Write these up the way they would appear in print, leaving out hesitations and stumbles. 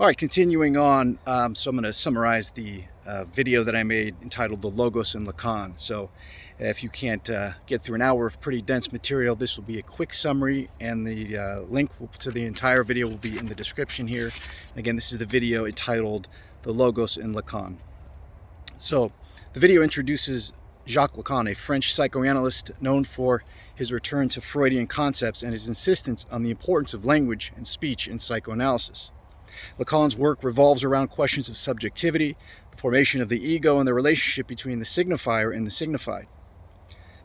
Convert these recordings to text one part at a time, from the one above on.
All right, continuing on, so I'm going to summarize the video that I made entitled The Logos in Lacan. So if you can't get through an hour of pretty dense material, this will be a quick summary, and the link to the entire video will be in the description here. Again, this is the video entitled The Logos in Lacan. So the video introduces Jacques Lacan, a French psychoanalyst known for his return to Freudian concepts and his insistence on the importance of language and speech in psychoanalysis. Lacan's work revolves around questions of subjectivity, the formation of the ego, and the relationship between the signifier and the signified.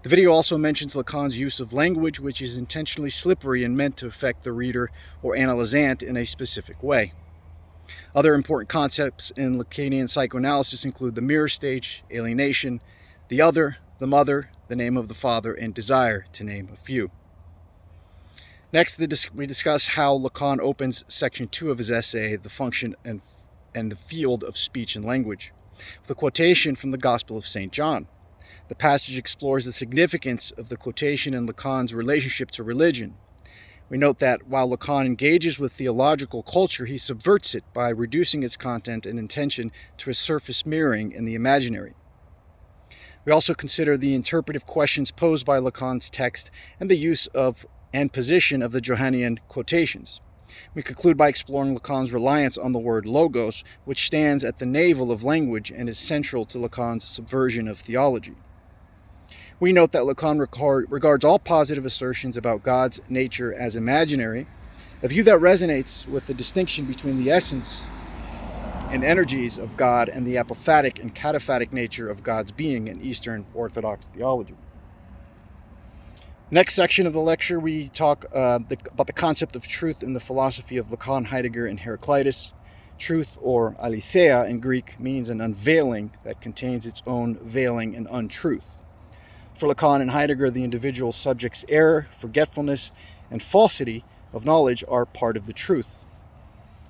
The video also mentions Lacan's use of language, which is intentionally slippery and meant to affect the reader or analysant in a specific way. Other important concepts in Lacanian psychoanalysis include the mirror stage, alienation, the other, the mother, the name of the father, and desire, to name a few. Next, we discuss how Lacan opens section 2 of his essay, The Function and the Field of Speech and Language, with a quotation from the Gospel of St. John. The passage explores the significance of the quotation and Lacan's relationship to religion. We note that while Lacan engages with theological culture, he subverts it by reducing its content and intention to a surface mirroring in the imaginary. We also consider the interpretive questions posed by Lacan's text and the use of and position of the Johannine quotations. We conclude by exploring Lacan's reliance on the word logos, which stands at the navel of language and is central to Lacan's subversion of theology. We note that Lacan regards all positive assertions about God's nature as imaginary, a view that resonates with the distinction between the essence and energies of God and the apophatic and cataphatic nature of God's being in Eastern Orthodox theology. Next section of the lecture, we talk about the concept of truth in the philosophy of Lacan, Heidegger, and Heraclitus. Truth, or aletheia in Greek, means an unveiling that contains its own veiling and untruth. For Lacan and Heidegger, the individual subject's error, forgetfulness, and falsity of knowledge are part of the truth.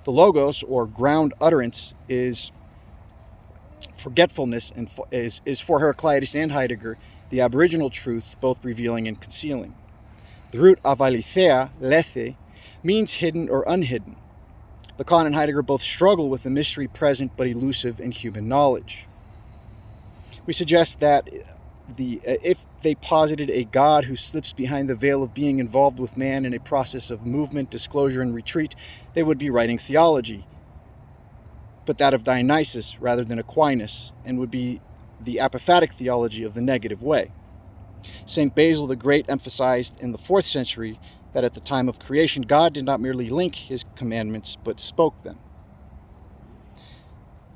The logos, or ground utterance, is forgetfulness and is for Heraclitus and Heidegger the aboriginal truth, both revealing and concealing. The root of aletheia, lethe, means hidden or unhidden. Lacan and Heidegger both struggle with the mystery present but elusive in human knowledge. We suggest that if they posited a God who slips behind the veil of being involved with man in a process of movement, disclosure, and retreat, they would be writing theology, but that of Dionysus rather than Aquinas, and would be the apophatic theology of the negative way. St. Basil the Great emphasized in the 4th century that at the time of creation, God did not merely link his commandments, but spoke them.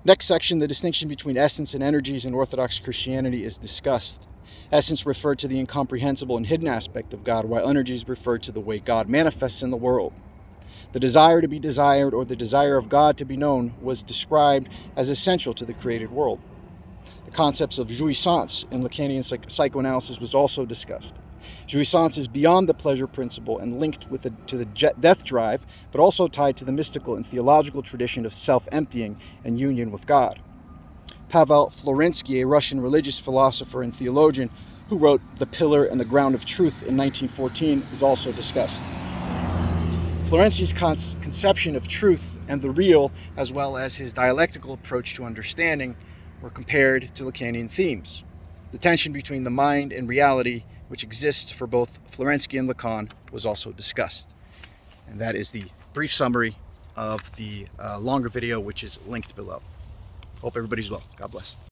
Next section, the distinction between essence and energies in Orthodox Christianity is discussed. Essence referred to the incomprehensible and hidden aspect of God, while energies referred to the way God manifests in the world. The desire to be desired, or the desire of God to be known, was described as essential to the created world. The concepts of jouissance in Lacanian psychoanalysis was also discussed. Jouissance is beyond the pleasure principle and linked to the death drive, but also tied to the mystical and theological tradition of self-emptying and union with God. Pavel Florensky, a Russian religious philosopher and theologian who wrote The Pillar and the Ground of Truth in 1914, is also discussed. Florensky's conception of truth and the real, as well as his dialectical approach to understanding, were compared to Lacanian themes. The tension between the mind and reality, which exists for both Florensky and Lacan, was also discussed. And that is the brief summary of the longer video, which is linked below. Hope everybody's well. God bless.